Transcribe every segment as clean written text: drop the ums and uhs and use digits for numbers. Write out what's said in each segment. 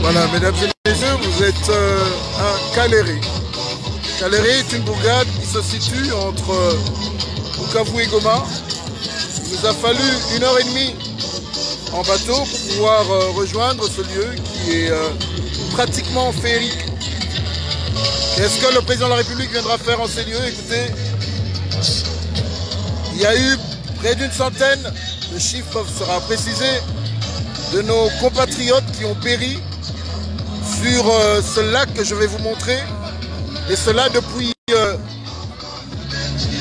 Voilà, mesdames et messieurs, vous êtes à Kaléré. Kaléré est une bourgade qui se situe entre Bukavu et Goma. Il nous a fallu 1h30 en bateau pour pouvoir rejoindre ce lieu qui est pratiquement féerique. Qu'est-ce que le président de la République viendra faire en ces lieux? Écoutez, il y a eu près d'une centaine, le chiffre sera précisé, de nos compatriotes qui ont péri sur ce lac que je vais vous montrer, et cela depuis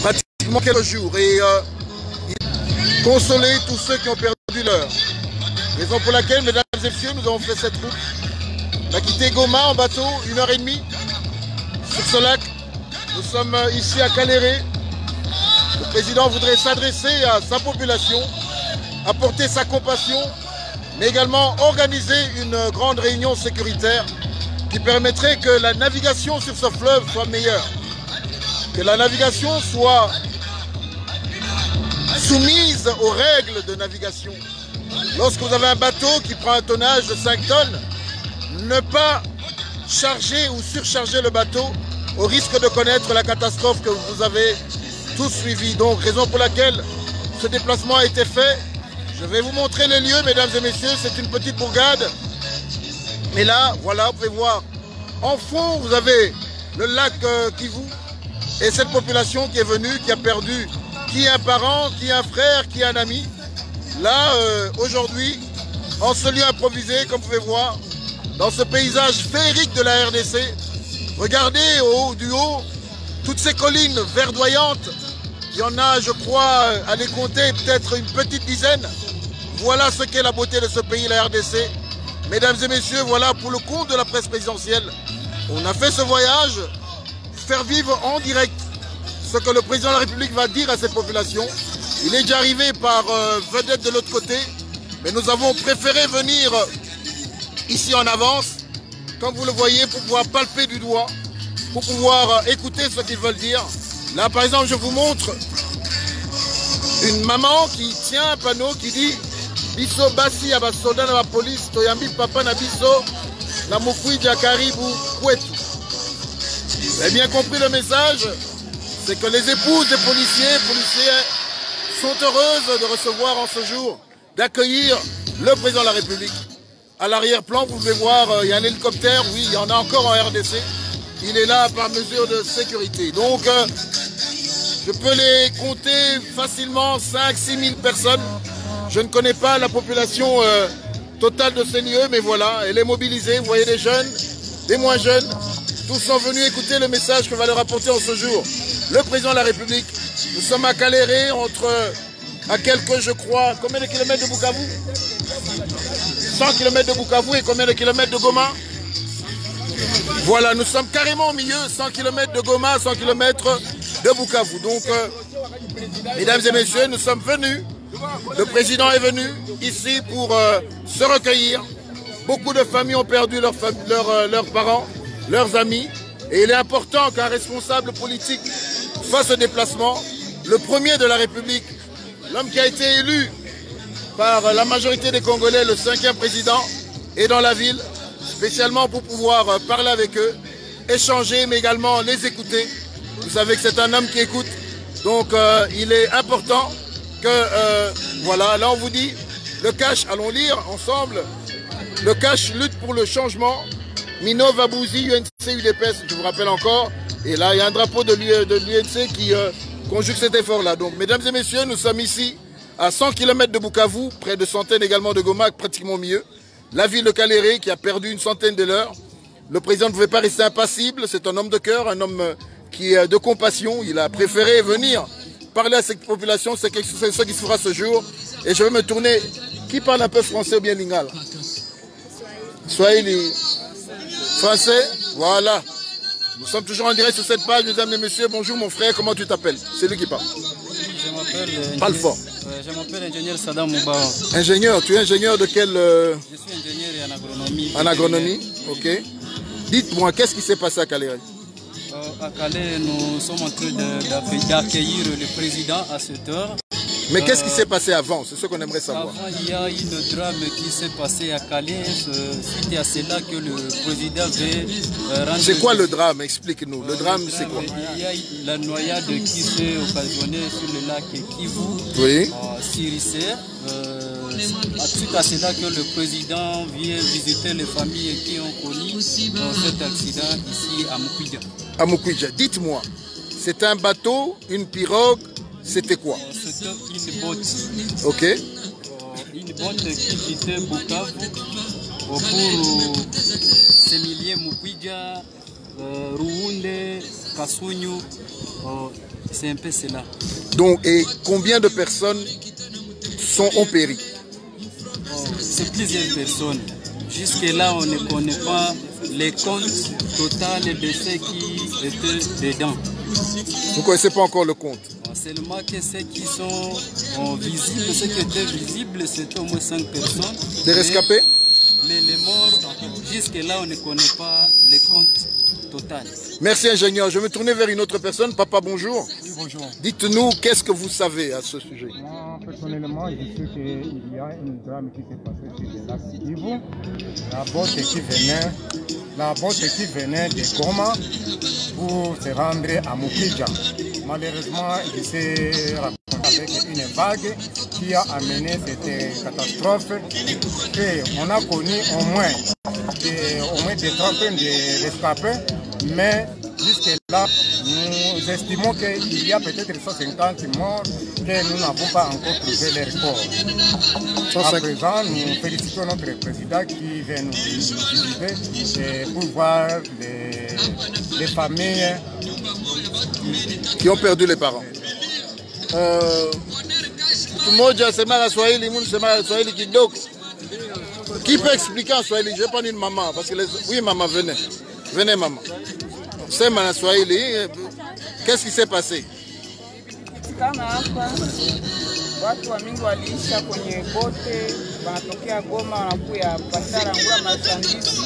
pratiquement quelques jours, et consoler tous ceux qui ont perdu leur. Raison pour laquelle, mesdames et messieurs, nous avons fait cette route. On a quitté Goma en bateau, 1h30 sur ce lac. Nous sommes ici à Kaléré. Le président voudrait s'adresser à sa population, apporter sa compassion, mais également organiser une grande réunion sécuritaire qui permettrait que la navigation sur ce fleuve soit meilleure, que la navigation soit soumise aux règles de navigation. Lorsque vous avez un bateau qui prend un tonnage de 5 tonnes, ne pas charger ou surcharger le bateau au risque de connaître la catastrophe que vous avez tous suivi. Donc, raison pour laquelle ce déplacement a été fait. Je vais vous montrer les lieux, mesdames et messieurs. C'est une petite bourgade. Mais là, voilà, vous pouvez voir. En fond, vous avez le lac Kivu et cette population qui est venue, qui a perdu, qui est un parent, qui est un frère, qui est un ami. Là, aujourd'hui, en ce lieu improvisé, comme vous pouvez voir, dans ce paysage féerique de la RDC, regardez du haut, toutes ces collines verdoyantes. Il y en a, je crois, à les compter, peut-être une petite dizaine. Voilà ce qu'est la beauté de ce pays, la RDC. Mesdames et messieurs, voilà pour le compte de la presse présidentielle. On a fait ce voyage, faire vivre en direct ce que le président de la République va dire à cette population. Il est déjà arrivé par vedette de l'autre côté, mais nous avons préféré venir ici en avance, comme vous le voyez, pour pouvoir palper du doigt, pour pouvoir écouter ce qu'ils veulent dire. Là, par exemple, je vous montre une maman qui tient un panneau qui dit « Biso basi ya basoda na la police, toyambi papa na biso, na mokuija karibu kwetu ». Vous avez bien compris le message? C'est que les épouses des policiers sont heureuses de recevoir en ce jour, d'accueillir le président de la République. À l'arrière-plan, vous pouvez voir, il y a un hélicoptère, oui, il y en a encore en RDC. Il est là par mesure de sécurité. Donc, je peux les compter facilement, 5-6 000 personnes. Je ne connais pas la population totale de ces lieux, mais voilà, elle est mobilisée. Vous voyez des jeunes, des moins jeunes. Tous sont venus écouter le message que va leur apporter en ce jour le président de la République. Nous sommes à Kaléré, à quelques, je crois, combien de kilomètres de Bukavu? 100 km de Bukavu et combien de kilomètres de Goma? Voilà, nous sommes carrément au milieu, 100 km de Goma, 100 km de Bukavu. Donc, mesdames et messieurs, nous sommes venus, le président est venu ici pour se recueillir. Beaucoup de familles ont perdu leurs parents, leurs amis. Et il est important qu'un responsable politique fasse ce déplacement. Le premier de la République, l'homme qui a été élu par la majorité des Congolais, le 5e président, est dans la ville, spécialement pour pouvoir parler avec eux, échanger, mais également les écouter. Vous savez que c'est un homme qui écoute, donc il est important que, voilà, là on vous dit, le cash, allons lire ensemble, le cash lutte pour le changement, Mino Vabouzi, UNC, UDPS, je vous rappelle encore, et là il y a un drapeau de l'UNC qui conjugue cet effort-là. Donc, mesdames et messieurs, nous sommes ici, à 100 km de Bukavu, près de centaines également de Goma, pratiquement au milieu. La ville de Kaléré qui a perdu une centaine de leurs. Le président ne pouvait pas rester impassible, c'est un homme de cœur, un homme qui est de compassion. Il a préféré venir parler à cette population, c'est ce qui se fera ce jour. Et je vais me tourner. Qui parle un peu français ou bien lingala? Swahili. Français? Voilà. Nous sommes toujours en direct sur cette page, mesdames et messieurs. Bonjour mon frère, comment tu t'appelles? C'est lui qui parle. Je m'appelle... Parle fort. Je m'appelle ingénieur Sadam Moubawa. Ingénieur, tu es ingénieur de quel... Je suis ingénieur en agronomie. En agronomie, ok. Dites-moi, qu'est-ce qui s'est passé à Kaléré? À Calais, nous sommes en train d'accueillir le président à cette heure. Mais qu'est-ce qui s'est passé avant? C'est ce qu'on aimerait savoir. Avant, il y a une drame qui s'est passé à Calais. C'était à cela que le président veut rendre... C'est quoi le drame? Explique-nous. Le drame, c'est quoi? Il y a la noyade qui s'est occasionnée sur le lac Kivu, Oui. Sirissé. Suite à cela que le président vient visiter les familles qui ont connu cet accident ici à Mukwija. À Mukwija. Dites-moi, c'est un bateau, une pirogue, c'était quoi? C'était une botte. Ok. Une botte qui quittait Bukavu pour Semilier, Mukwija, Ruunde, Kasunyu. C'est un peu cela. Donc, et combien de personnes ont péri? C'est plusieurs personnes. Jusque-là, on ne connaît pas les comptes total de ceux qui étaient dedans. Vous ne connaissez pas encore le compte? Seulement que ceux qui sont visibles, ceux qui étaient visibles, c'était au moins 5 personnes. Des rescapés? Mais les morts, jusque-là, on ne connaît pas les comptes total. Merci ingénieur. Je vais me tourner vers une autre personne. Papa, bonjour. Oui, bonjour. Dites-nous, qu'est-ce que vous savez à ce sujet? Moi, personnellement, je sais qu'il y a une drame qui s'est passée sur le lac Kivu. La botte qui venait de Goma pour se rendre à Mukwija. Malheureusement, il s'est rencontré avec une vague qui a amené cette catastrophe. Et on a connu au moins des trentaines de rescapés, mais jusque-là, nous estimons qu'il y a peut-être 150 morts que nous n'avons pas encore trouvé les corps. À présent, nous félicitons notre président qui vient nous visiter pour voir les familles qui ont perdu les parents. Qui peut expliquer en Swahili? Je vais prendre une maman. Parce que oui, maman, venez. Venez, maman. C'est en Swahili. Qu'est-ce qui s'est passé? Watu wa mingi waliisha kwenye bote, wanatokea Goma wanakuya Pasara ngula masandizi.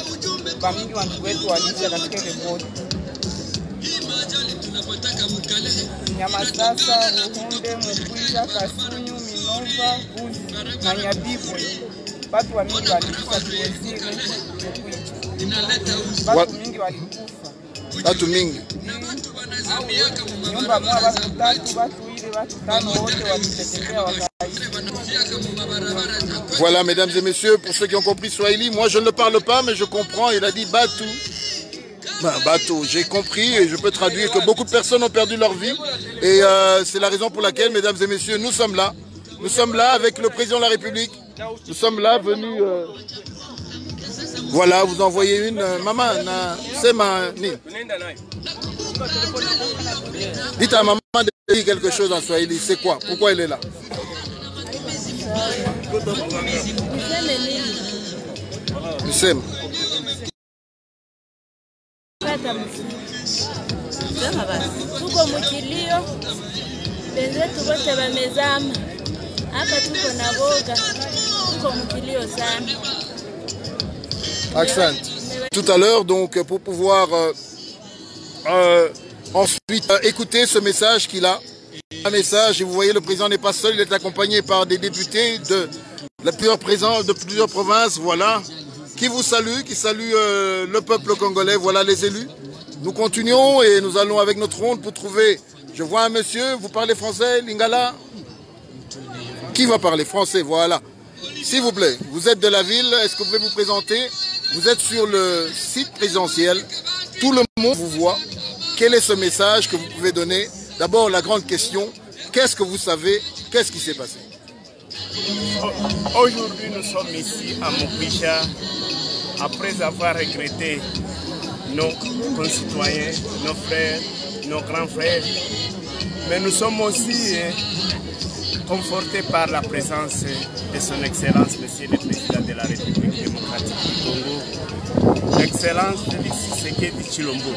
Kwa mingi watu wetu waliisha katika ile bote. Nyamasasa, Ruhunde, Mukwija, Kasunyu, Minova, Buzi na Nyabibwe. Watu wa mingi waliisha Kiwezire, Mukwija. Watu mingi walikufa. Watu mingi. Nyumba moja watu tatu, watu ile watu tano wote waliteketea wakaishi. Voilà, mesdames et messieurs, pour ceux qui ont compris Swahili, moi je ne le parle pas, mais je comprends. Il a dit Batou. Ben, bateau, j'ai compris et je peux traduire que beaucoup de personnes ont perdu leur vie. Et c'est la raison pour laquelle, mesdames et messieurs, nous sommes là. Nous sommes là avec le président de la République. Nous sommes là venus... Voilà, vous envoyez une... Maman, c'est ma... Dites à maman de dire quelque chose en Swahili. C'est quoi? Pourquoi elle est là? Nous sommes. Tuko mukilio, benzetu wote wamezama. Hapa tuko na boga, tuko mukilio sana. Accent. Tout à l'heure, donc, pour pouvoir ensuite écouter ce message qu'il a. Un message, et vous voyez, le président n'est pas seul, il est accompagné par des députés de plusieurs provinces, voilà, qui vous saluent, qui saluent le peuple congolais, voilà les élus. Nous continuons et nous allons avec notre ronde pour trouver... Je vois un monsieur, vous parlez français, Lingala? Qui va parler français? Voilà. S'il vous plaît, vous êtes de la ville, est-ce que vous pouvez vous présenter? Vous êtes sur le site présidentiel, tout le monde vous voit. Quel est ce message que vous pouvez donner? D'abord, la grande question, qu'est-ce que vous savez? Qu'est-ce qui s'est passé? Aujourd'hui, nous sommes ici à Mukwija, après avoir regretté nos concitoyens, nos frères, nos grands frères. Mais nous sommes aussi confortés par la présence de son Excellence, Monsieur le Président de la République démocratique du Congo, l'Excellence Félix Tshisekedi Tshilombo,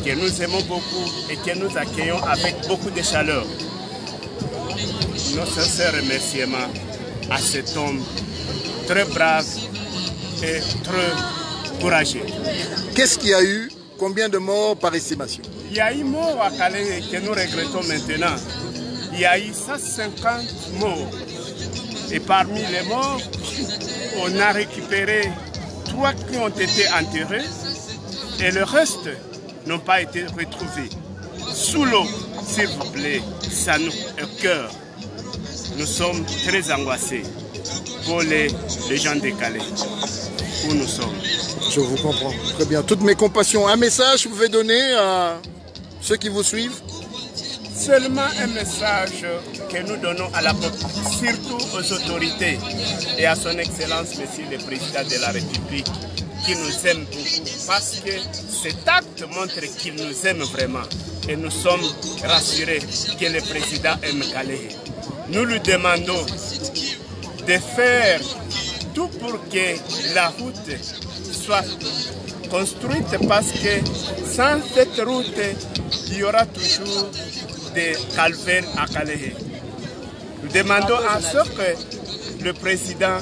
que nous aimons beaucoup et que nous accueillons avec beaucoup de chaleur. Nos sincères remerciements à cet homme très brave et très courageux. Qu'est-ce qu'il y a eu? Combien de morts par estimation? Il y a eu mort à Calais que nous regrettons maintenant. Il y a eu 150 morts. Et parmi les morts, on a récupéré 3 qui ont été enterrés et le reste n'ont pas été retrouvés. Sous l'eau, s'il vous plaît, ça nous cœur. Nous sommes très angoissés pour les gens décalés où nous sommes. Je vous comprends. Très bien. Toutes mes compassions. Un message que vous pouvez donner à ceux qui vous suivent? Seulement un message que nous donnons à la population, surtout aux autorités et à son Excellence, Monsieur le Président de la République, qui nous aime beaucoup. Parce que cet acte montre qu'il nous aime vraiment. Et nous sommes rassurés que le Président aime Calais. Nous lui demandons de faire tout pour que la route soit construite parce que sans cette route, il y aura toujours des calvaires à Calais. Nous demandons à ce que le président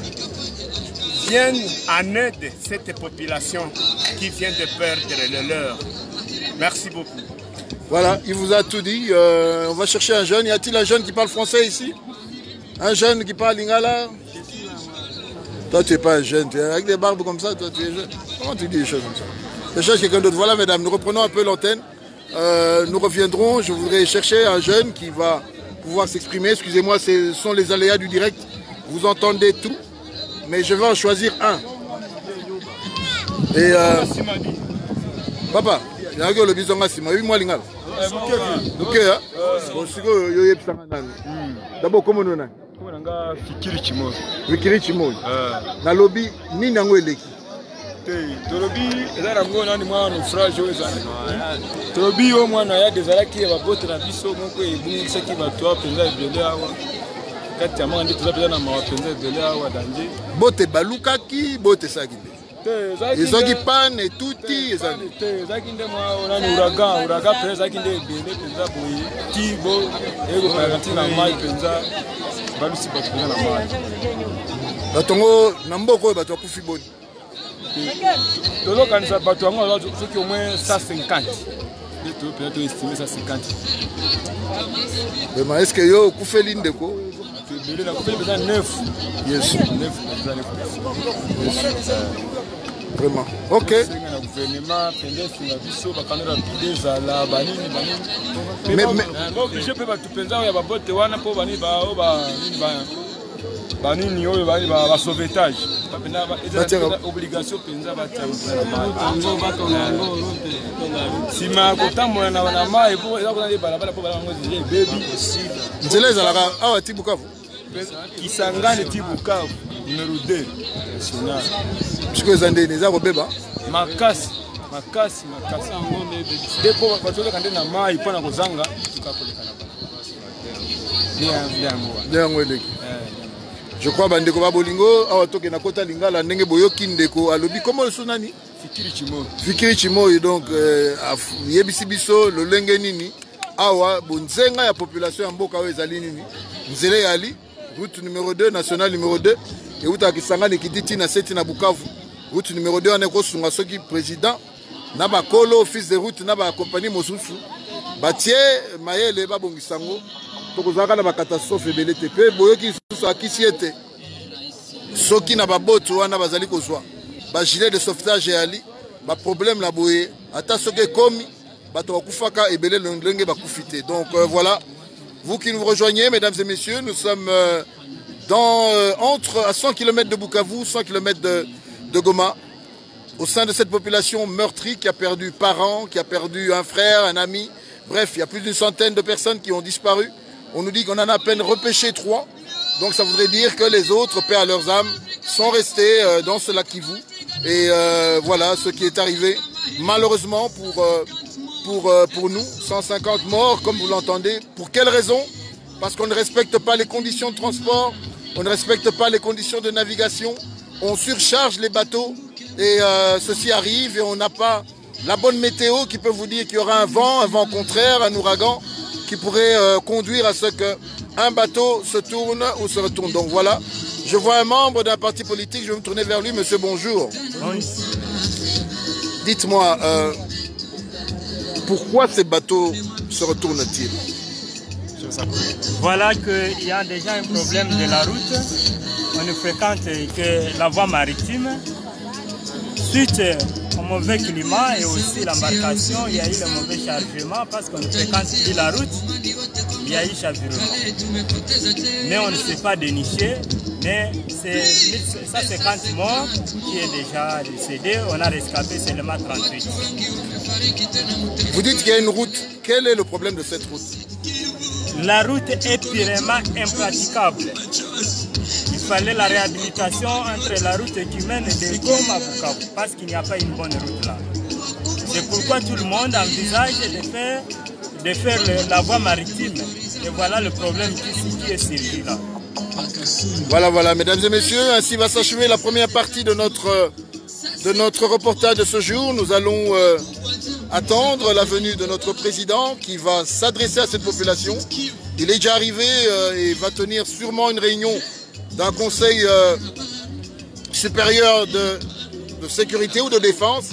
vienne en aide à cette population qui vient de perdre le leur. Merci beaucoup. Voilà, il vous a tout dit. On va chercher un jeune. Y a-t-il un jeune qui parle français ici? Un jeune qui parle lingala? Toi, tu n'es pas un jeune. Tu es avec des barbes comme ça, toi, tu es jeune. Comment tu dis des choses comme ça? Je cherche quelqu'un d'autre. Voilà, mesdames, nous reprenons un peu l'antenne. Nous reviendrons. Je voudrais chercher un jeune qui va pouvoir s'exprimer. Excusez-moi, ce sont les aléas du direct. Vous entendez tout. Mais je vais en choisir un. Et papa, il y a un gars qui dit que moi lingala. Ok, hein? D'abord, comment nous avons? Fikiri Chimoyo. Fikiri Chimoyo. Na lobby ni nango eleki. Tolobi ezala ngo nani mwana naufrage ozana. Tolobi yo mwana ya dezalaki ba bote na biso moko ebungisa ki bato apenza ebele awa. Kati ya mwana ndi toza na mapenza ebele awa danje. Bote balukaki, bote sakinde. Ezaki pan et tuti ezali. Ezaki nde mwa nani uraga penza kinde ebele penza boyi. Tibo ego paratina mai penza. Batongo na mboko bato akufi boni. Tolokanisa bato yango soki au moins 150. Peut-être estimer 150. Mais est-ce que yo okufeli ndeko? Belé na kufeli besoin 9. Yes. 9. Vraiment. OK. Le gouvernement pendant na biso ba kanera bideza la banini. Mais je peux pas tout penser ya ba bote wana po bani ba banini oyo bani ba sauvetage. Ba obligation penza ba sima kotambola na mai po eza kona balabala po balango zile baby nzela ezalaka awa ti Bukavu Kisangani ti Bukavu numéro 2 national puisque ezandeni eza kobeba makasi depo batoka kande na mai pona kozanga tukakoleka na ba eleki. Je crois bandeko ba bolingo awa toke na kota lingala ndenge boyoki ndeko alobi comment le nani Fikiri Chimoyo donc yebisi biso lolenge nini awa bonzenga ya population ya mboka oyo ezali nini nzele yali route numéro 2 national numéro 2 et uta Kisangani kititi na seti na Bukavu route numéro 2 ane ko sunga soki président na ba kolo office de route na ba compagnie mosusu batie mayele ba bongisango tokozaka na ba catastrophe belé te pe boyoki susu akisi ete soki na ba botu wana bazali kozwa ba gilet de sauvetage yali ba problème la boye ata soki komi bato bakufaka ebele lengenge bakufite. Donc voilà, vous qui nous rejoignez mesdames et messieurs, nous sommes entre à 100 km de Bukavu, 100 km de Goma, au sein de cette population meurtrie qui a perdu parents, qui a perdu un frère, un ami, bref, il y a plus d'une centaine de personnes qui ont disparu. On nous dit qu'on en a à peine repêché 3, donc ça voudrait dire que les autres, paix à leurs âmes, sont restés dans ce lac Kivu. Et voilà ce qui est arrivé malheureusement pour nous, 150 morts comme vous l'entendez. Pour quelle raison? Parce qu'on ne respecte pas les conditions de transport, on ne respecte pas les conditions de navigation, on surcharge les bateaux et ceci arrive et on n'a pas la bonne météo qui peut vous dire qu'il y aura un vent contraire, un ouragan qui pourrait conduire à ce qu'un bateau se tourne ou se retourne. Donc voilà, je vois un membre d'un parti politique, je vais me tourner vers lui. Monsieur, bonjour. Oui. Dites-moi, pourquoi ces bateaux se retournent-ils? Ce Voilà qu'il y a déjà un problème de la route. On ne fréquente que la voie maritime. Suite au mauvais climat et aussi l'embarcation, il y a eu le mauvais chargement parce qu'on ne fréquente plus la route. Il y a eu chavirement. Mais on ne s'est pas déniché. Mais c'est 150 morts qui est déjà décédé. On a rescapé seulement 38. Vous dites qu'il y a une route. Quel est le problème de cette route? La route est purement impraticable. Il fallait la réhabilitation entre la route qui mène de Goma à Bukavu parce qu'il n'y a pas une bonne route là. C'est pourquoi tout le monde envisage de faire la voie maritime. Et voilà le problème qui est surgi là. Voilà, mesdames et messieurs, ainsi va s'achever la première partie de notre reportage de ce jour. Nous allons attendre la venue de notre président qui va s'adresser à cette population. Il est déjà arrivé et va tenir sûrement une réunion d'un conseil supérieur de sécurité ou de défense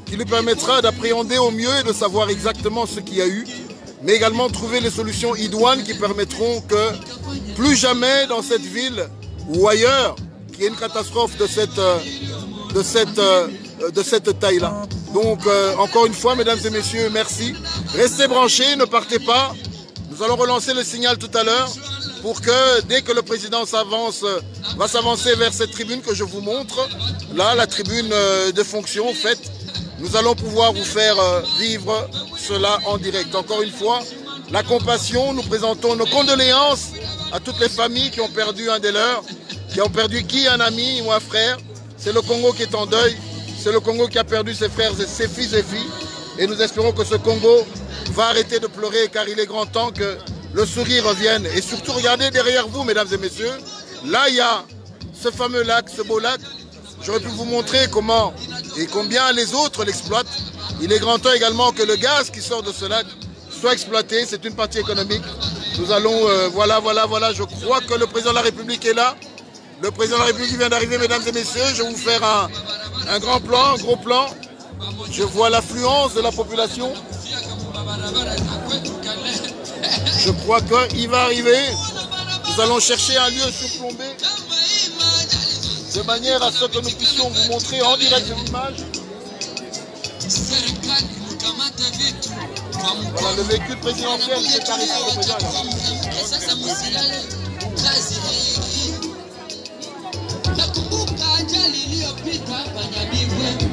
qui lui permettra d'appréhender au mieux et de savoir exactement ce qu'il y a eu, mais également trouver les solutions idoines qui permettront que plus jamais dans cette ville ou ailleurs qu'il y ait une catastrophe de cette taille-là. Donc, encore une fois, mesdames et messieurs, merci. Restez branchés, ne partez pas. Nous allons relancer le signal tout à l'heure pour que, dès que le président va s'avancer vers cette tribune que je vous montre, là, la tribune de fonction faite, nous allons pouvoir vous faire vivre cela en direct. Encore une fois, la compassion, nous présentons nos condoléances à toutes les familles qui ont perdu un des leurs, qui ont perdu un ami ou un frère. C'est le Congo qui est en deuil, c'est le Congo qui a perdu ses frères et ses fils et filles. Et nous espérons que ce Congo va arrêter de pleurer car il est grand temps que le sourire revienne. Et surtout, regardez derrière vous, mesdames et messieurs, là il y a ce fameux lac, ce beau lac. J'aurais pu vous montrer comment et combien les autres l'exploitent. Il est grand temps également que le gaz qui sort de ce lac soit exploité. C'est une partie économique. Nous allons, voilà, je crois que le président de la République est là. Le président de la République vient d'arriver, mesdames et messieurs. Je vais vous faire un grand plan, un gros plan. Je vois l'affluence de la population. Je crois qu'il va arriver. Nous allons chercher un lieu surplombé de manière à ce que nous puissions vous montrer en direct de l'image. Voilà le véhicule présidentiel qui est arrêté le président.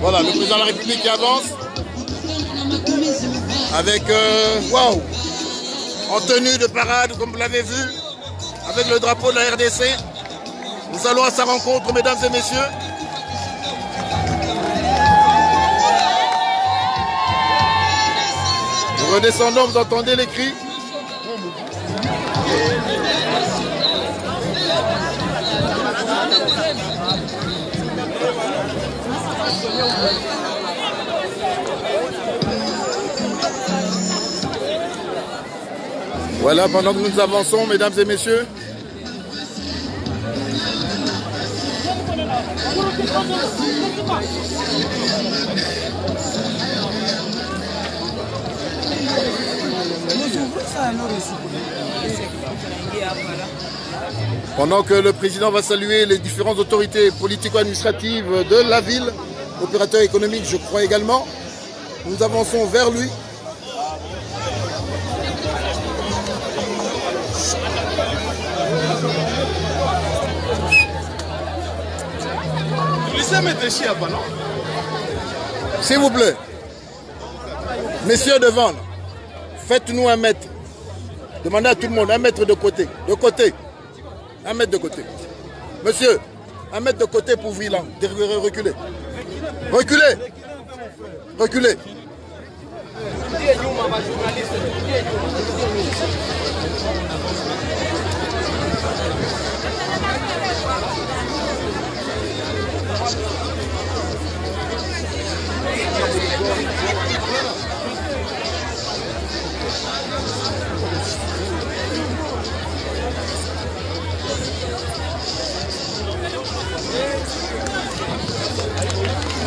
Voilà le président de la République qui avance avec waouh, en tenue de parade comme vous l'avez vu, avec le drapeau de la RDC. Nous allons à sa rencontre, mesdames et messieurs. Nous redescendons, vous entendez les cris. Voilà, pendant que nous avançons, mesdames et messieurs. Pendant que le président va saluer les différentes autorités politico-administratives de la ville, opérateurs économiques, je crois également, nous avançons vers lui. S'il vous plaît, messieurs devant, faites-nous 1 mètre. Demandez à tout le monde 1 mètre de côté. De côté. 1 mètre de côté. Monsieur, 1 mètre de côté pour Villan. Reculez. Reculez. Reculez.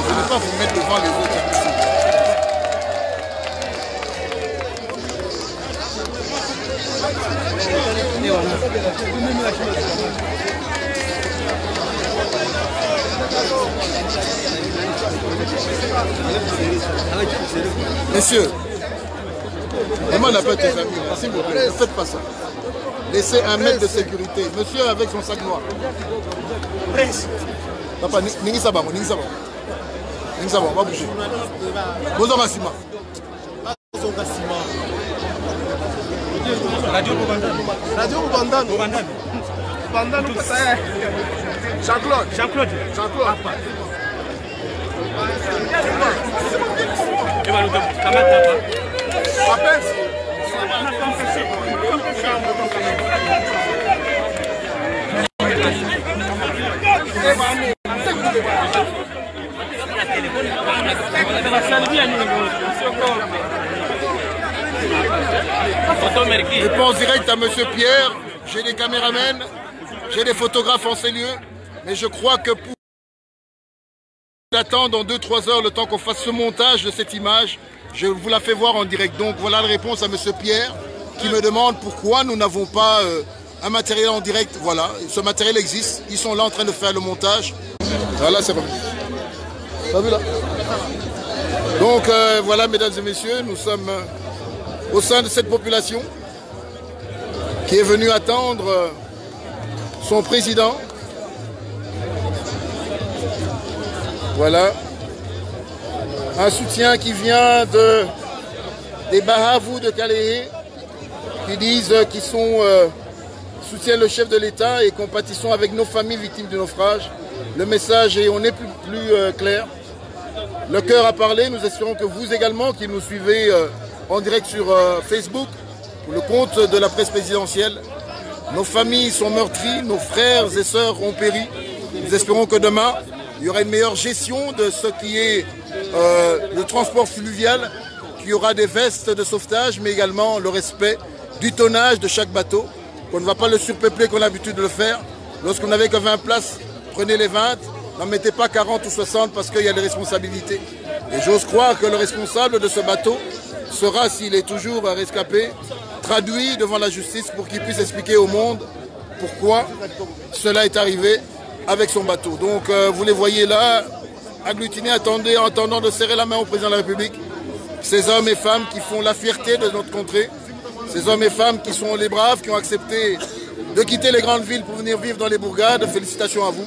Je ne vais pas vous mettre devant les autres. Messieurs, demande un peu tes amis, s'il vous plaît, ne faites pas ça. Laissez un mètre de sécurité. Monsieur avec son sac noir. Papa, Ningi Sabang, Ningi Sabang. Ningi Sabang, on va bouger. Bonjour Massima. Radio Boubandane. Radio Boubandane. Boubandane. Boubandane, Jean-Claude. Jean-Claude. Jean-Claude. Réponse directe à Monsieur Pierre. J'ai des caméramens, j'ai des photographes en ces lieux, mais je crois que pour attendre dans 2-3 heures le temps qu'on fasse ce montage de cette image, je vous la fais voir en direct. Donc voilà la réponse à Monsieur Pierre qui me demande pourquoi nous n'avons pas un matériel en direct. Voilà, ce matériel existe, ils sont là en train de faire le montage. Voilà, c'est bon. T'as vu là? Donc voilà, mesdames et messieurs, nous sommes au sein de cette population qui est venue attendre son président. Voilà. Un soutien qui vient des Bahavou de Calais qui disent qu'ils soutiennent le chef de l'État et compatissons avec nos familles victimes de naufrage. Le message est, on n'est plus clair. Le cœur a parlé. Nous espérons que vous également, qui nous suivez en direct sur Facebook, pour le compte de la presse présidentielle. Nos familles sont meurtries, nos frères et sœurs ont péri. Nous espérons que demain, il y aura une meilleure gestion de ce qui est le transport fluvial, qu'il y aura des vestes de sauvetage, mais également le respect du tonnage de chaque bateau, qu'on ne va pas le surpeupler comme on a l'habitude de le faire. Lorsqu'on n'avait que 20 places, prenez les 20, n'en mettez pas 40 ou 60 parce qu'il y a des responsabilités. Et j'ose croire que le responsable de ce bateau sera, s'il est toujours rescapé, traduit devant la justice pour qu'il puisse expliquer au monde pourquoi cela est arrivé avec son bateau. Donc vous les voyez là, agglutinés, attendant de serrer la main au président de la République. Ces hommes et femmes qui font la fierté de notre contrée, ces hommes et femmes qui sont les braves, qui ont accepté de quitter les grandes villes pour venir vivre dans les bourgades. Félicitations à vous.